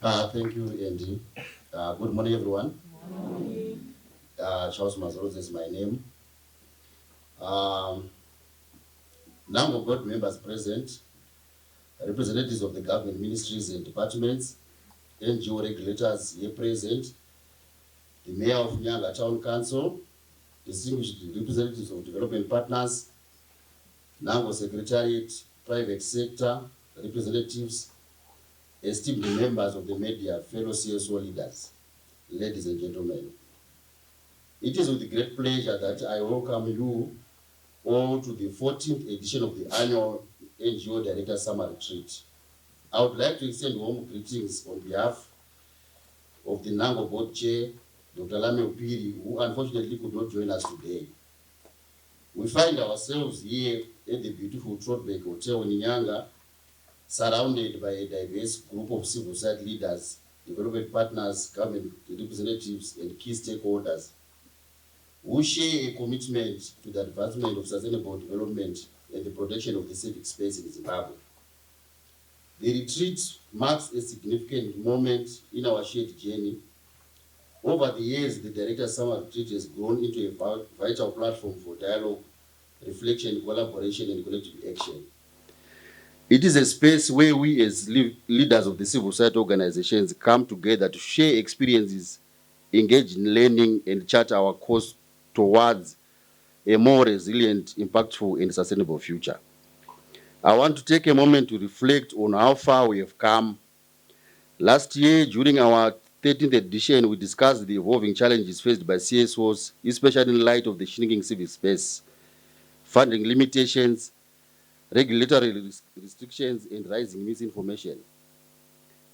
Thank you, Andy. Good morning, everyone. Charles Mazorodze is my name. Um, NANGO board members present, representatives of the government ministries and departments, NGO regulators here present, the Mayor of Nyanga Town Council, distinguished representatives of development partners, NANGO Secretariat, private sector representatives, esteemed members of the media, fellow CSO leaders, ladies and gentlemen. It is with great pleasure that I welcome you all to the 14th edition of the annual NGO Director Summer Retreat. I would like to extend warm greetings on behalf of the NANGO Board Chair, Dr. Lame Upiri, who unfortunately could not join us today. We find ourselves here at the beautiful Trotbeck Hotel in Nyanga, surrounded by a diverse group of civil society leaders, development partners, government representatives, and key stakeholders who share a commitment to the advancement of sustainable development and the protection of the civic space in Zimbabwe. The retreat marks a significant moment in our shared journey. Over the years, the Director's Summer Retreat has grown into a vital platform for dialogue, reflection, collaboration, and collective action. It is a space where we as leaders of the civil society organizations come together to share experiences, engage in learning, and chart our course towards a more resilient, impactful, and sustainable future. I want to take a moment to reflect on how far we have come. Last year, during our 13th edition, we discussed the evolving challenges faced by CSOs, especially in light of the shrinking civic space, funding limitations, regulatory restrictions, and rising misinformation.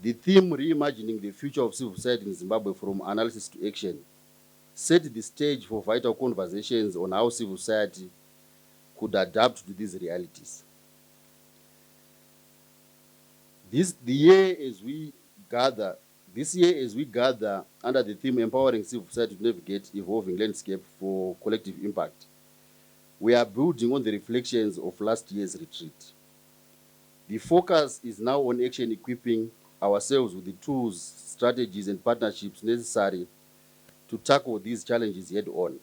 The theme, Reimagining the Future of Civil Society in Zimbabwe from Analysis to Action, set the stage for vital conversations on how civil society could adapt to these realities. This year, as we gather under the theme Empowering Civil Society to Navigate Evolving Landscape for Collective Impact, we are building on the reflections of last year's retreat. The focus is now on action, equipping ourselves with the tools, strategies, and partnerships necessary to tackle these challenges head on.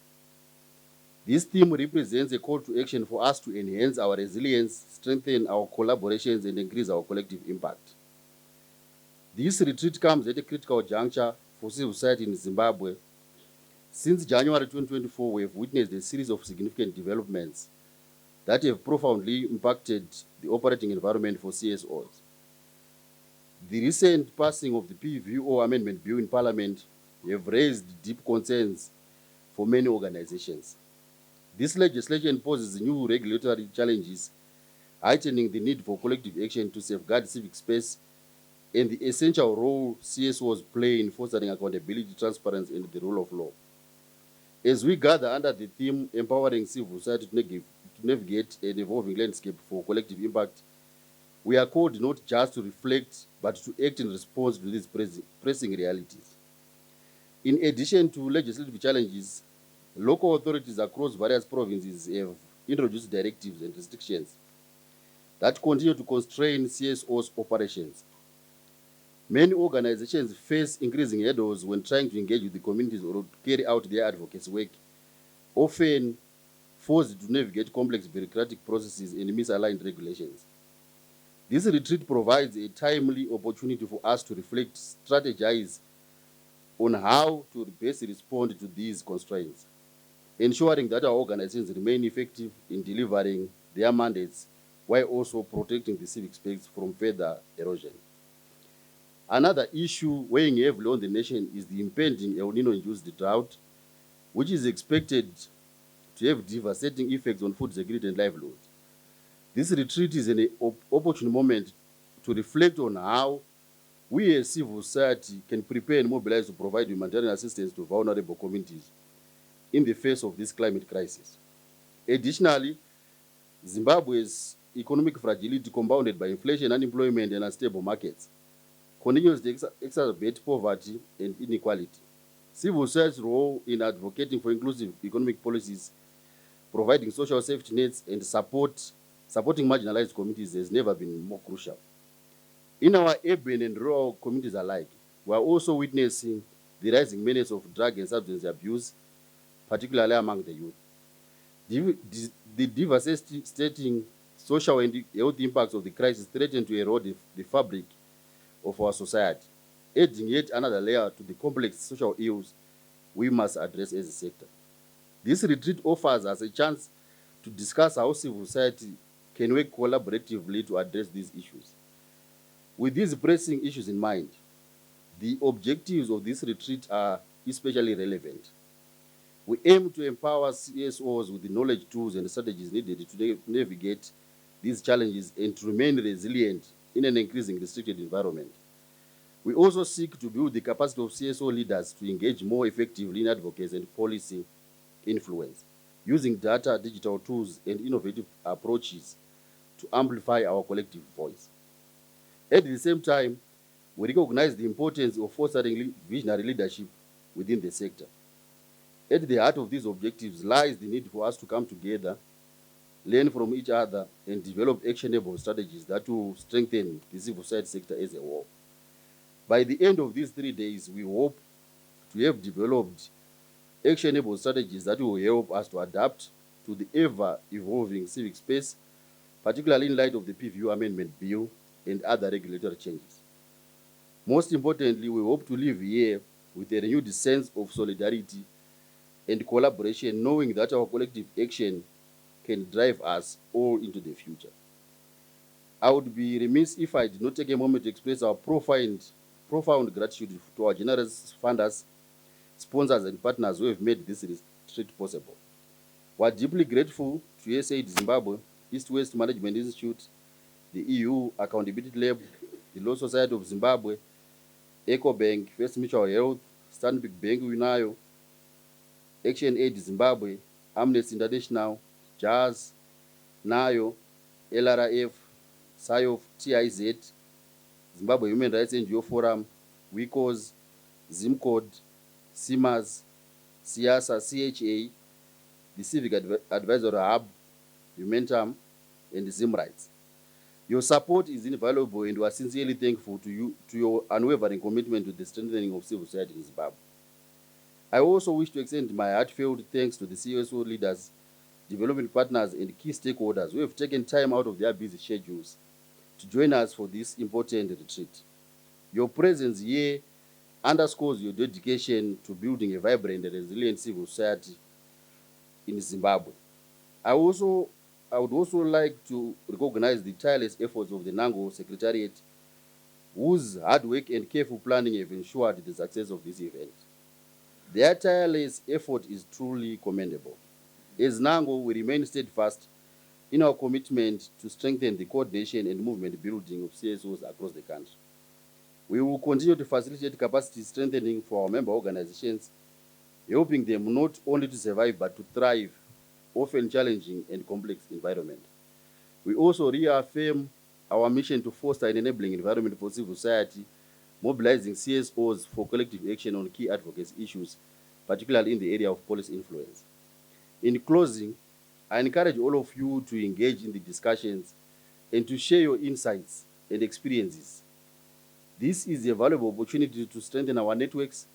This theme represents a call to action for us to enhance our resilience, strengthen our collaborations, and increase our collective impact. This retreat comes at a critical juncture for civil society in Zimbabwe. Since January 2024, we have witnessed a series of significant developments that have profoundly impacted the operating environment for CSOs. The recent passing of the PVO Amendment Bill in Parliament have raised deep concerns for many organizations. This legislation poses new regulatory challenges, heightening the need for collective action to safeguard civic space and the essential role CSOs play in fostering accountability, transparency, and the rule of law. As we gather under the theme Empowering Civil Society to navigate an evolving landscape for collective impact, we are called not just to reflect, but to act in response to these pressing realities. In addition to legislative challenges, local authorities across various provinces have introduced directives and restrictions that continue to constrain CSOs' operations. Many organizations face increasing hurdles when trying to engage with the communities or to carry out their advocacy work, often forced to navigate complex bureaucratic processes and misaligned regulations. This retreat provides a timely opportunity for us to reflect, strategize on how to best respond to these constraints, ensuring that our organizations remain effective in delivering their mandates while also protecting the civic space from further erosion. Another issue weighing heavily on the nation is the impending El Nino-induced drought, which is expected to have devastating effects on food security and livelihoods. This retreat is an opportune moment to reflect on how we as civil society can prepare and mobilize to provide humanitarian assistance to vulnerable communities in the face of this climate crisis. Additionally, Zimbabwe's economic fragility, compounded by inflation, unemployment, and unstable markets, continues to exacerbate poverty and inequality. Civil society's role in advocating for inclusive economic policies, providing social safety nets, and supporting marginalized communities has never been more crucial. In our urban and rural communities alike, we are also witnessing the rising menace of drug and substance abuse, particularly among the youth. The devastating social and health impacts of the crisis threaten to erode the fabric of our society, adding yet another layer to the complex social ills we must address as a sector. This retreat offers us a chance to discuss how civil society can work collaboratively to address these issues. With these pressing issues in mind, the objectives of this retreat are especially relevant. We aim to empower CSOs with the knowledge, tools, and strategies needed to navigate these challenges and to remain resilient in an increasingly restricted environment. We also seek to build the capacity of CSO leaders to engage more effectively in advocacy and policy influence, using data, digital tools, and innovative approaches to amplify our collective voice. At the same time, we recognize the importance of fostering visionary leadership within the sector. At the heart of these objectives lies the need for us to come together, learn from each other, and develop actionable strategies that will strengthen the civil society sector as a whole. By the end of these 3 days, we hope to have developed actionable strategies that will help us to adapt to the ever-evolving civic space, particularly in light of the PVU Amendment Bill and other regulatory changes. Most importantly, we hope to live here with a renewed sense of solidarity and collaboration, knowing that our collective action can drive us all into the future. I would be remiss if I did not take a moment to express our profound gratitude to our generous funders, sponsors, and partners who have made this retreat possible. We are deeply grateful to USAID Zimbabwe, East West Management Institute, the EU Accountability Lab, the Law Society of Zimbabwe, EcoBank, First Mutual Health, Stanbic Bank Unayo, Action Aid Zimbabwe, Amnesty International, JAZ, NAYO, LRF, SIOF, TIZ, Zimbabwe Human Rights NGO Forum, WICOS, ZimCode, CIMAS, SIASA, CHA, the Civic Advisory Hub, Momentum, and ZimRights. Your support is invaluable, and we are sincerely thankful to you, to your unwavering commitment to the strengthening of civil society in Zimbabwe. I also wish to extend my heartfelt thanks to the CSO leaders, development partners, and key stakeholders who have taken time out of their busy schedules to join us for this important retreat. Your presence here underscores your dedication to building a vibrant and resilient civil society in Zimbabwe. I would also like to recognize the tireless efforts of the NANGO Secretariat, whose hard work and careful planning have ensured the success of this event. Their tireless effort is truly commendable. As NANGO, we remain steadfast in our commitment to strengthen the coordination and movement building of CSOs across the country. We will continue to facilitate capacity strengthening for our member organizations, helping them not only to survive but to thrive, often challenging and complex environment. We also reaffirm our mission to foster an enabling environment for civil society, mobilizing CSOs for collective action on key advocacy issues, particularly in the area of policy influence. In closing, I encourage all of you to engage in the discussions and to share your insights and experiences. This is a valuable opportunity to strengthen our networks,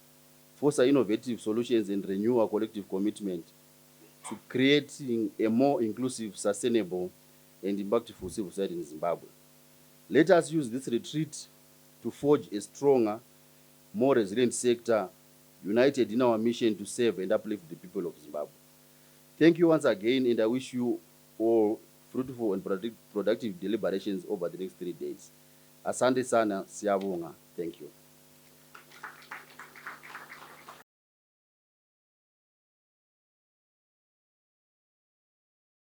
foster innovative solutions, and renew our collective commitment to creating a more inclusive, sustainable, and impactful civil society in Zimbabwe. Let us use this retreat to forge a stronger, more resilient sector, united in our mission to serve and uplift the people of Zimbabwe. Thank you once again, and I wish you all fruitful and productive deliberations over the next 3 days. Asante sana, siyabonga. Thank you.